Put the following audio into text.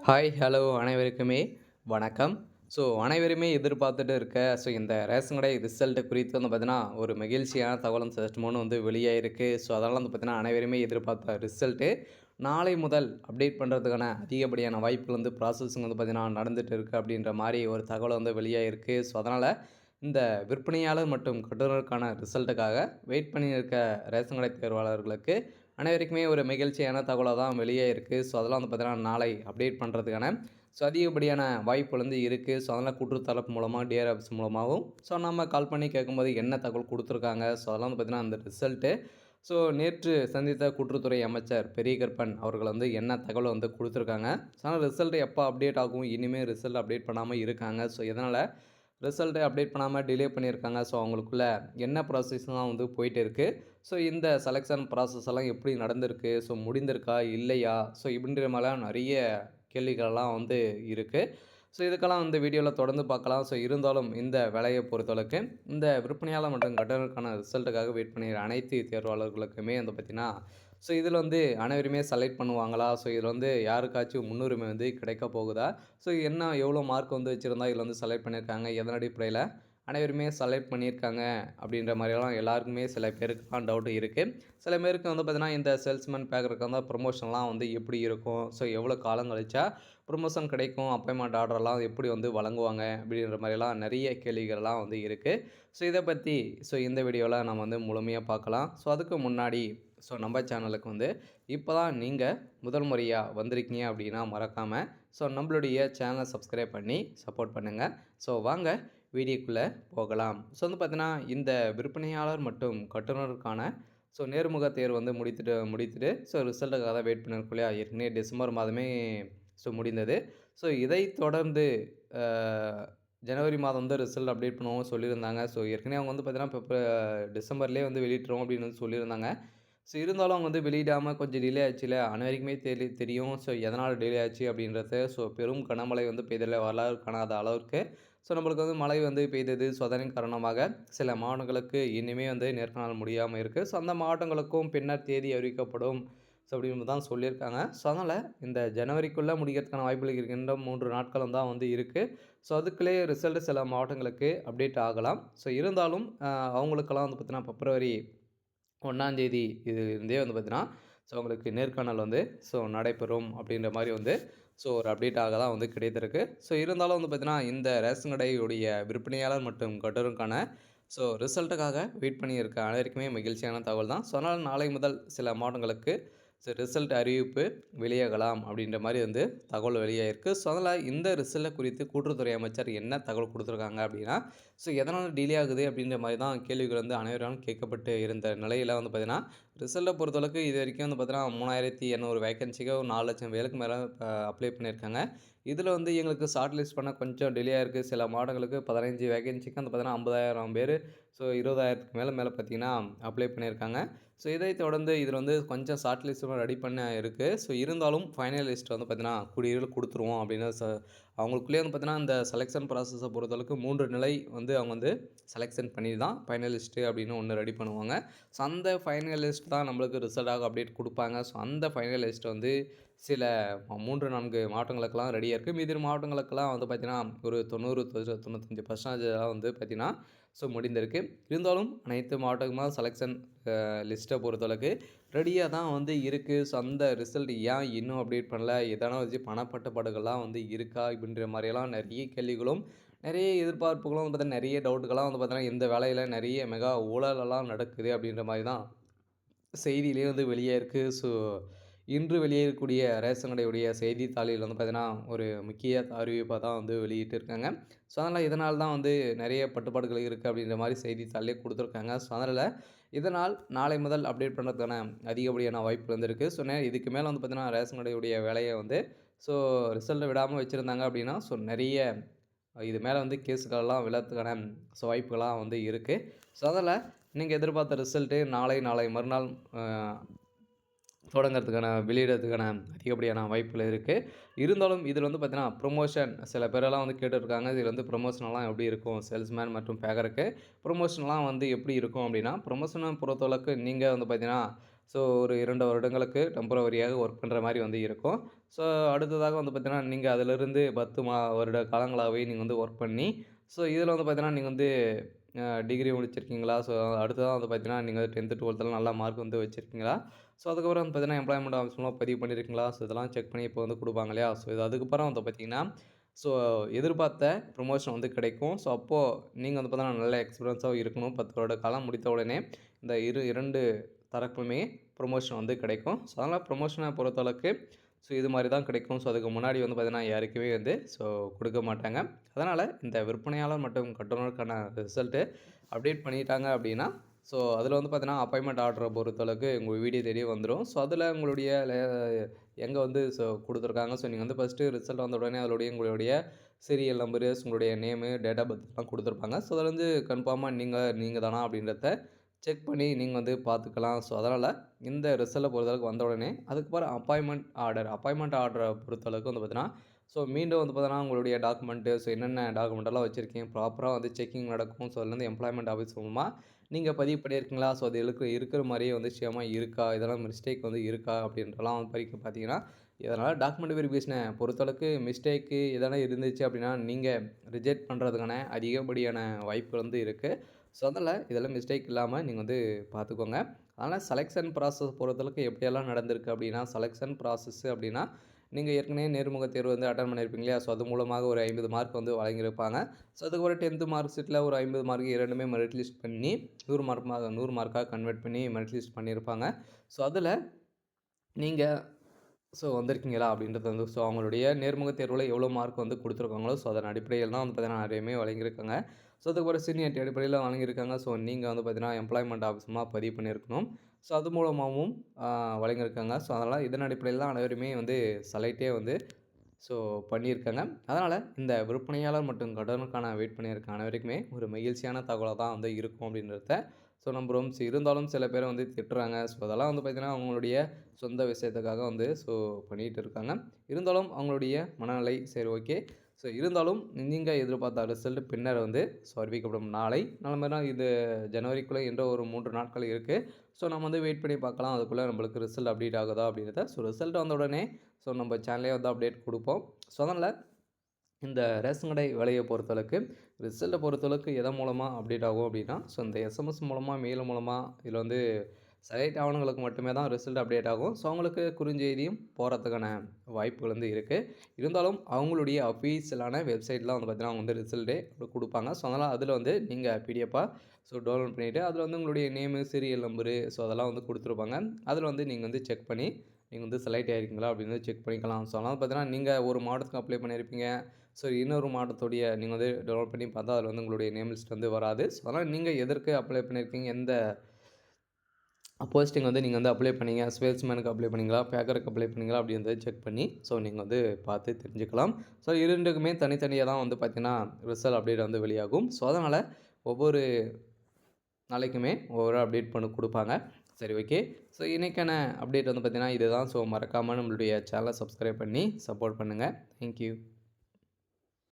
Hi, hello அனைவருக்குமே வணக்கம். அனைவருமே எதிர்பார்த்துட்டு இருக்க இந்த ரேஷன் கடை ரிசல்ட் குறித்து வந்து பார்த்தீங்கன்னா, ஒரு மகிழ்ச்சியான தகவலும் சற்று முன் வந்து வெளியாயிருக்கு. அதனால வந்து பார்த்தீங்கன்னா, அனைவருமே எதிர்பார்த்த ரிசல்ட்டு நாளை முதல் அப்டேட் பண்ணுறதுக்கான அதிகப்படியான வாய்ப்புகள் வந்து ப்ராசஸிங் வந்து பார்த்தீங்கன்னா, நடந்துட்டு இருக்கு அப்படின்ற மாரி ஒரு தகவல் வந்து வெளியாயிருக்கு. அதனால இந்த விற்பனையாளர் மற்றும் கட்டுனருக்கான ரிசல்ட்டுக்காக வெயிட் பண்ணியிருக்க ரேஷன் கடை தேர்வாளர்களுக்கு அனைவருக்குமே ஒரு மகிழ்ச்சியான தகவலா தான் வெளியே இருக்குது. அதெல்லாம் வந்து பார்த்தீங்கன்னா, நாளை அப்டேட் பண்ணுறதுக்கான அதிகப்படியான வாய்ப்புகள் வந்து இருக்குது. அதெல்லாம் கூட்டுறவு தரப்பு மூலமா, டிஆர் ஆஃபீஸ் மூலமாவும் நம்ம கால் பண்ணி கேட்கும்போது என்ன தகவல் குடுத்துருக்காங்க. அதெல்லாம் வந்து பார்த்தீங்கன்னா, அந்த ரிசல்ட்டு நேற்று சந்தித்த கூட்டுறவுத்துறை அமைச்சர் பெரியகருப்பன் அவர்கள் வந்து என்ன தகவல் வந்து குடுத்துருக்காங்க. ஆனால் ரிசல்ட் எப்போ அப்டேட் ஆகும்? இனிமேல் ரிசல்ட் அப்டேட் பண்ணாம இருக்காங்க. எதனால ரிசல்ட்டை அப்டேட் பண்ணாம டிலே பண்ணியிருக்காங்க. அவங்களுக்குள்ள என்ன ப்ராசஸ்லாம் வந்து போயிட்டு இருக்கு. இந்த செலக்ஷன் ப்ராசஸ் எல்லாம் எப்படி நடந்திருக்கு? முடிந்திருக்கா? இல்லையா? இப்படின்ற மாரிலாம் நெறைய கேள்விகள்லாம் வந்து இருக்கு. இதுக்கெல்லாம் வந்து வீடியோல தொடர்ந்து பார்க்கலாம். இருந்தாலும் இந்த வேலைய பொறுத்தளவுக்கு இந்த விற்பனையாளர் மற்றும் கட்டணருக்கான ரிசல்ட்டுக்காக வெயிட் பண்ணிற அனைத்து தேர்வாளர்களுக்குமே வந்து பார்த்தீங்கன்னா, இதில வந்து அனைவருமே செலக்ட் பண்ணுவாங்களா? இதில வந்து யாருக்காச்சும் முன்னுரிமை வந்து கிடைக்க போகுதா? என்ன எவ்வளோ மார்க் வந்து வச்சிருந்தா இதில வந்து செலக்ட் பண்ணியிருக்காங்க? எதன் அடிப்படையில அனைவருமே செலக்ட் பண்ணியிருக்காங்க அப்படின்ற மாரியெல்லாம் எல்லாருக்குமே சில பேருக்குலாம் டவுட் இருக்கு. சில பேருக்கு வந்து பார்த்தீங்கன்னா, இந்த சேல்ஸ்மேன் பேக்கருக்கு வந்து ப்ரமோஷன்லாம் வந்து எப்படி இருக்கும்? எவ்வளோ காலம் கழிச்சா ப்ரமோஷன் கிடைக்கும்? அப்பாயின்ட்மென்ட் ஆர்டர்லாம் எப்படி வந்து வழங்குவாங்க? அப்படின்ற மாரிலாம் நெறைய கேள்விகள்லாம் வந்து இருக்கு. இத பத்தி இந்த வீடியோல நம்ம வந்து முழுமையா பார்க்கலாம். அதுக்கு முன்னாடி நம்ம சேனலுக்கு வந்து இப்ப தான் நீங்க முதல் முறையா வந்திருக்கீங்க அப்படின்னா மறக்காம நம்மளுடைய சேனலை சப்ஸ்கிரைப் பண்ணி சப்போர்ட் பண்ணுங்க. வாங்க வீடியோக்குள்ள போகலாம். வந்து பார்த்தீங்கன்னா, இந்த விற்பனையாளர் மற்றும் கட்டுனருக்கான நேர்முக தேர்வு வந்து முடித்துட்டு ரிசல்ட்டுக்காக தான் வெயிட் பண்ணியிருக்கோம் இல்லையா? ஏற்கனவே டிசம்பர் மாதமே முடிந்தது. இதைத் தொடர்ந்து அ ஜனவரி மாதம் வந்து ரிசல்ட் அப்டேட் பண்ணுவோம் சொல்லியிருந்தாங்க. ஏற்கனவே அவங்க வந்து பார்த்தீங்கன்னா, டிசம்பர்லேயே வந்து வெளியிட்டுருவோம் அப்படின்னு வந்து சொல்லியிருந்தாங்க. இருந்தாலும் அவங்க வந்து வெளியிடாம கொஞ்சம் டிலே ஆச்சுல்ல. அனைவருக்குமே தெரியும். எதனால டிலே ஆச்சு அப்படின்றது. பெரும் கனமழை வந்து பெய்ததில வரலாறு காணாத அளவிற்கு நம்மளுக்கு வந்து மழை வந்து பெய்தது. அதன் காரணமாக சில மாவட்டங்களுக்கு இன்னுமே வந்து நேர்காணல் முடியாம இருக்கு. அந்த மாவட்டங்களுக்கும் பின்னர் தேதி அறிவிக்கப்படும். அப்படின்னு தான் சொல்லியிருக்காங்க. அதனால இந்த ஜனவரிக்குள்ள முடிக்கிறதுக்கான வாய்ப்புகள் இருக்கின்ற 3 நாட்களும் தான் வந்து இருக்கு. அதுக்குள்ளேயே ரிசல்ட் சில மாவட்டங்களுக்கு அப்டேட் ஆகலாம். இருந்தாலும் அவங்களுக்கெல்லாம் வந்து பார்த்தீங்கன்னா, பிப்ரவரி 1ஆம் தேதி இருந்தே வந்து பார்த்தீங்கன்னா, உங்களுக்கு நேர்காணல் வந்து நடைபெறும் அப்படின்ற மாரி வந்து ஒரு அப்டேட்டாக தான் வந்து கிடைத்திருக்கு. இருந்தாலும் வந்து பார்த்தீங்கன்னா, இந்த ரேஷன் கடையுடைய விற்பனையாளர் மற்றும் கட்டருக்கான ரிசல்ட்டுக்காக வெயிட் பண்ணியிருக்க அனைவருக்குமே மகிழ்ச்சியான தகவல் தான். அதனால நாளை முதல் சில மாவட்டங்களுக்கு ரிசல்ட் அறிவிப்பு வெளியாகலாம் அப்படின்ற மாரி வந்து தகவல் வெளியாகிருக்கு. அதனால இந்த ரிசல்ட்ட குறித்து கூட்டுறவுத்துறை அமைச்சர் என்ன தகவல் குடுத்துருக்காங்க அப்படின்னா, எதனால டிலே ஆகுது அப்படின்ற மாரி தான் கேள்விகள் வந்து அனைவராலும் கேட்கப்பட்டு இருந்த நிலையில வந்து பார்த்தீங்கன்னா, ரிசல்ட்ட பொறுத்தளவுக்கு இதுவரைக்கும் வந்து பார்த்தீங்கன்னா, 3800 வேக்கன்சிக்கு ஒரு 4,00,000 பேருக்கு மேல அப்ளை பண்ணியிருக்காங்க. இதில வந்து எங்களுக்கு ஷார்ட் லிஸ்ட் பண்ண கொஞ்சம் டிலே ஆயிருக்கு. சில மாவட்டங்களுக்கு 15 வேக்கன்சிக்கு வந்து பார்த்தீங்கன்னா, 50,000 பேரு 20,000க்கு மேல பார்த்தீங்கன்னா, அப்ளை பண்ணியிருக்காங்க. இதைத் தொடர்ந்து இதில வந்து கொஞ்சம் ஷார்ட் லிஸ்ட் ரெடி பண்ண இருக்கு. இருந்தாலும் ஃபைனல் லிஸ்ட் வந்து பார்த்தீங்கன்னா, கூடிய விரைவில குடுத்துருவோம் அப்படின்னு அவங்களுக்குள்ளேயே வந்து பார்த்தீங்கன்னா, இந்த செலக்ஷன் ப்ராசஸ பொறுத்தளவுக்கு 3 நிலை வந்து அவங்க வந்து செலக்ஷன் பண்ணி தான் ஃபைனலிஸ்ட் அப்படின்னு ஒண்ணு ரெடி பண்ணுவாங்க. அந்த ஃபைனலிஸ்ட் தான் நம்மளுக்கு ரிசல்ட்டாக அப்டேட் குடுப்பாங்க. அந்த ஃபைனலிஸ்ட் வந்து சில 3, 4 மாவட்டங்களுக்கெல்லாம் ரெடியா இருக்கு. மீதி மாவட்டங்களுக்கெல்லாம் வந்து பார்த்தீங்கன்னா, ஒரு 90, 95% வந்து பார்த்தீங்கன்னா, முடிந்திருக்கு. இருந்தாலும் அனைத்து மாவட்டமுமா செலக்ஷன் லிஸ்ட்ட பொறுத்தளவுக்கு ரெடியா தான் வந்து இருக்கு. அந்த ரிசல்ட் ஏன் இன்னும் அப்டேட் பண்ணல? எதனா வச்சு பணப்பட்டுப்பாடுகள்லாம் வந்து இருக்கா? இப்படின்ற மாரியெல்லாம் நெறைய கேள்விகளும், நெறைய எதிர்பார்ப்புகளும் வந்து பார்த்தீங்கன்னா, நெறைய டவுட்டுகள்லாம் வந்து பார்த்தீங்கன்னா, இந்த வேலையில நெறைய மெகா ஊழலெல்லாம் நடக்குது அப்படின்ற மாரி தான் செய்தியிலேயே வந்து வெளியே இருக்கு. இன்று வெளியேறக்கூடிய ரேஷன் கடையுடைய செய்தித்தாளில் வந்து பார்த்தீங்கன்னா, ஒரு முக்கிய அறிவிப்பா தான் வந்து வெளியிட்டிருக்காங்க. அதனால இதனால தான் வந்து நெறைய பட்டுப்பாடுகள் இருக்கு அப்படின்ற மாரி செய்தித்தாள்லயே குடுத்துருக்காங்க. அதனால இதனால் நாளை முதல் அப்டேட் பண்ணுறதுக்கான அதிகப்படியான வாய்ப்புகள் வந்து இருக்கு. இதுக்கு மேல வந்து பார்த்தீங்கன்னா, ரேஷன் கடையுடைய வேலைய வந்து ஸோ ரிசல்ட்ட விடாம வச்சிருந்தாங்க அப்படின்னா, நெறைய இது மேல வந்து கேஸ்களெல்லாம் விழறதுக்கான வாய்ப்புகள்லாம் வந்து இருக்கு. அதனால நீங்க எதிர்பார்த்த ரிசல்ட்டு நாளை மறுநாள் அ தொடங்குறதுக்கான வெளியிடறதுக்கான அதிகப்படியான வாய்ப்புகள் இருக்கு. இருந்தாலும் இதில வந்து பார்த்தீங்கன்னா, ப்ரமோஷன் சில பேரெல்லாம் வந்து கேட்டுருக்காங்க. இதில வந்து ப்ரமோஷன்லாம் எப்படி இருக்கும்? சேல்ஸ்மேன் மற்றும் பேக்கருக்கு ப்ரமோஷன்லாம் வந்து எப்படி இருக்கும் அப்படின்னா, ப்ரமோஷன பொறுத்தளவுக்கு நீங்க வந்து பார்த்தீங்கன்னா, ஒரு 2 வருடங்களுக்கு டெம்பரவரியாக ஒர்க் பண்ற மாரி வந்து இருக்கும். ஸோ அடுத்ததாக வந்து பார்த்தீங்கன்னா, நீங்க அதிலிருந்து 10 வருட காலங்களாகவே நீங்க வந்து ஒர்க் பண்ணி, ஸோ இதில வந்து பார்த்தீங்கன்னா, நீங்க வந்து டிகிரி முடிச்சிருக்கீங்களா? ஸோ அடுத்ததா வந்து பார்த்தீங்கன்னா, நீங்க 10த், 12த்ல நல்ல மார்க் வந்து வச்சிருக்கீங்களா? ஸோ அதுக்கப்புறம் வந்து பார்த்தீங்கன்னா, எம்ப்ளாய்மென்ட் ஆஃபீஸ் மூலமா பதிவு பண்ணியிருக்கீங்களா? ஸோ இதெல்லாம் செக் பண்ணி இப்போ வந்து குடுப்பாங்க இல்லையா? ஸோ இது அதுக்கப்புறம் வந்து பார்த்தீங்கன்னா, ஸோ எதிர்பார்த்த ப்ரமோஷன் வந்து கிடைக்கும். ஸோ அப்போ நீங்க வந்து பார்த்தீங்கன்னா, நல்ல எக்ஸ்பீரியன்ஸாவும் இருக்கணும். 10 வருட காலம் முடித்த உடனே இந்த 2 தரப்புமே ப்ரமோஷன் வந்து கிடைக்கும். ஸோ அதனால ப்ரமோஷன பொறுத்தளவுக்கு ஸோ இது மாரி தான் கிடைக்கும். ஸோ அதுக்கு முன்னாடி வந்து பார்த்தீங்கன்னா, யாருக்குமே வந்து ஸோ குடுக்க மாட்டாங்க. அதனால இந்த விற்பனையாளர் மற்றும் கட்டுனருக்கான ரிசல்ட்டு அப்டேட் பண்ணிட்டாங்க அப்டின்னா, ஸோ அதில வந்து பார்த்தீங்கன்னா, அப்பாயின்ட்மென்ட் ஆர்டர பொறுத்தளவுக்கு உங்க வீடு தேடி வந்துரும். ஸோ அதில உங்களுடைய எங்க வந்து ஸோ குடுத்துருக்காங்க. ஸோ நீங்க வந்து ஃபர்ஸ்ட்டு ரிசல்ட் வந்த உடனே அதோடைய உங்களுடைய சீரியல் நம்பரு, உங்களுடைய நேமு, டேட் ஆஃப் பர்த்லாம் குடுத்துருப்பாங்க. ஸோ அதில வந்து கன்ஃபார்மா நீங்க தானா அப்டின்றத செக் பண்ணி நீங்க வந்து பார்த்துக்கலாம். ஸோ அதனால இந்த ரிசல்ட்ட பொறுத்தளவுக்கு வந்த உடனே, அதுக்கப்புறம் அப்பாயின்ட்மென்ட் ஆர்டர பொறுத்தளவுக்கு வந்து பார்த்தீங்கன்னா, ஸோ மீண்டும் வந்து பார்த்தீங்கன்னா, உங்களுடைய டாக்குமெண்ட்டு ஸோ என்னென்ன டாக்குமெண்ட்டெல்லாம் வச்சிருக்கீங்க, ப்ராப்பரா வந்து செக்கிங் நடக்கும். ஸோ அதுலேருந்து எம்ப்ளாய்மென்ட் ஆஃபீஸ் மூலமா நீங்க பதிவு பண்ணியிருக்கீங்களா? ஸோ அது இருக்கிற மாரியே வந்து நிச்சயமா இருக்கா? இதெல்லாம் மிஸ்டேக் வந்து இருக்கா? அப்படின்றலாம் வந்து பார்த்தீங்கன்னா, இதனால டாக்குமெண்ட் வெரிஃபிகேஷன பொறுத்தளவுக்கு மிஸ்டேக்கு எதனா இருந்துச்சு அப்படின்னா, நீங்க ரிஜெக்ட் பண்றதுக்கான அதிகப்படியான வாய்ப்பு வந்து இருக்கு. ஸோ அதனால இதெல்லாம் மிஸ்டேக் இல்லாம நீங்க வந்து பார்த்துக்கோங்க. அதனால செலக்ஷன் ப்ராசஸ் பொறுத்தளவுக்கு எப்படியெல்லாம் நடந்திருக்கு அப்படின்னா, செலக்ஷன் ப்ராசஸ் அப்படின்னா, நீங்க ஏற்கனவே நேர்முக தேர்வு வந்து அட்டெண்ட் பண்ணியிருப்பீங்க இல்லையா? ஸோ அது மூலமாக ஒரு 50 மார்க் வந்து வழங்கியிருப்பாங்க. ஸோ அதுக்கு ஒரு 10த் மார்க் ஷீட்ல ஒரு 50 மார்க் 2மே மெரிட் லிஸ்ட் பண்ணி 100 மார்க்கா கன்வெர்ட் பண்ணி மெரிட் லிஸ்ட் பண்ணியிருப்பாங்க. ஸோ அதில நீங்க ஸோ வந்திருக்கீங்களா? அப்படின்றது வந்து ஸோ அவங்களுடைய நேர்முகத் தேர்வுல எவ்வளோ மார்க் வந்து குடுத்துருக்காங்களோ, ஸோ அதன் அடிப்படையில் தான் வந்து பார்த்தீங்கன்னா நெறையமே வழங்கியிருக்காங்க. ஸோ அதுக்கப்புறம் சீனியாரிட்டி அடிப்படையில வழங்கியிருக்காங்க. ஸோ நீங்க வந்து பார்த்தீங்கன்னா, எம்ப்ளாய்மென்ட் ஆஃபீஸ் மூலமா பதிவு பண்ணியிருக்கணும். ஸோ அது மூலமாவும் வழங்கியிருக்காங்க. ஸோ அதனால இதன் அடிப்படையில தான் அனைவருமே வந்து செலக்ட்டே வந்து ஸோ பண்ணியிருக்காங்க. அதனால இந்த விற்பனையாளர் மற்றும் கடனுக்கான வெயிட் பண்ணியிருக்க அனைவருக்குமே ஒரு மகிழ்ச்சியான தகவலா தான் வந்து இருக்கும் அப்படின்றத ஸோ நம்புறோம். ஸோ இருந்தாலும் சில பேர் வந்து திட்டுறாங்க. ஸோ அதெல்லாம் வந்து பார்த்தீங்கன்னா, அவங்களுடைய சொந்த விஷயத்துக்காக வந்து ஸோ பண்ணிட்டு இருக்காங்க. இருந்தாலும் அவங்களுடைய மனநிலை சரி ஓகே. ஸோ இருந்தாலும் நீங்க எதிர்பார்த்த ரிசல்ட் பின்னர் வந்து ஸோ அறிவிக்கப்படும். நாளை நாளமறுனா இது ஜனவரிக்குள்ள இன்னும் ஒரு 3 நாட்கள் இருக்கு. ஸோ நம்ம வந்து வெயிட் பண்ணி பார்க்கலாம். அதுக்குள்ள நம்மளுக்கு ரிசல்ட் அப்டேட் ஆகுதா அப்படின்றத. ஸோ ரிசல்ட் வந்த உடனே ஸோ நம்ம சேனல்லே வந்து அப்டேட் குடுப்போம். ஸோ அதனால இந்த ரேஷன் கடை வேலைய பொறுத்தளவுக்கு, ரிசல்ட்ட பொறுத்தளவுக்கு எதன் மூலமா அப்டேட் ஆகும் அப்டின்னா, ஸோ இந்த எஸ்எம்எஸ் மூலமா, மெயில் மூலமா இதில வந்து செலக்ட் ஆனவங்களுக்கு மட்டுமே தான் ரிசல்ட் அப்டேட் ஆகும். ஸோ அவங்களுக்கு குறுஞ்செய்தியும் போறதுக்கான வாய்ப்புகள் வந்து இருக்கு. இருந்தாலும் அவங்களுடைய அஃபீஷியலான வெப்சைட்ல வந்து பார்த்தீங்கன்னா, அவங்க வந்து ரிசல்ட்டே குடுப்பாங்க. ஸோ அதனால அதில வந்து நீங்க பிடிஎஃப்பா ஸோ டவுன்லோட் பண்ணிட்டு, அதில வந்து உங்களுடைய நேமு, சீரியல் நம்பரு ஸோ அதெல்லாம் வந்து குடுத்துருப்பாங்க. அதில வந்து நீங்க வந்து செக் பண்ணி, நீங்க வந்து செலக்ட் ஆயிருக்கீங்களா அப்படின்னு செக் பண்ணிக்கலாம். ஸோ அதனால பார்த்தீங்கன்னா, நீங்க ஒரு மாவட்டத்துக்கு அப்ளை பண்ணியிருப்பீங்க. ஸோ இன்னொரு மாவட்டத்துடைய நீங்க வந்து டவுன்லோட் பண்ணி பார்த்தா, அதில வந்து உங்களுடைய நேம் லிஸ்ட் வந்து வராது. ஸோ அதனால நீங்க எதற்கு அப்ளை பண்ணியிருக்கீங்க, எந்த போஸ்டிங் வந்து நீங்க வந்து அப்ளை பண்ணீங்க, சேல்ஸ்மேனுக்கு அப்ளை பண்ணீங்களா, பேக்கருக்கு அப்ளை பண்ணீங்களா அப்படின்றத செக் பண்ணி, ஸோ நீங்க வந்து பார்த்து தெரிஞ்சுக்கலாம். ஸோ 2க்குமே தனித்தனியா தான் வந்து பார்த்தீங்கன்னா, ரிசல்ட் அப்டேட் வந்து வெளியாகும். ஸோ அதனால ஒவ்வொரு நாளைக்குமே ஒவ்வொரு அப்டேட் குடுப்பாங்க. சரி ஓகே. ஸோ இன்னைக்கான அப்டேட் வந்து பார்த்தீங்கன்னா, இதுதான். ஸோ மறக்காம நம்மளுடைய சேனல சப்ஸ்கிரைப் பண்ணி சப்போர்ட் பண்ணுங்க. Thank you.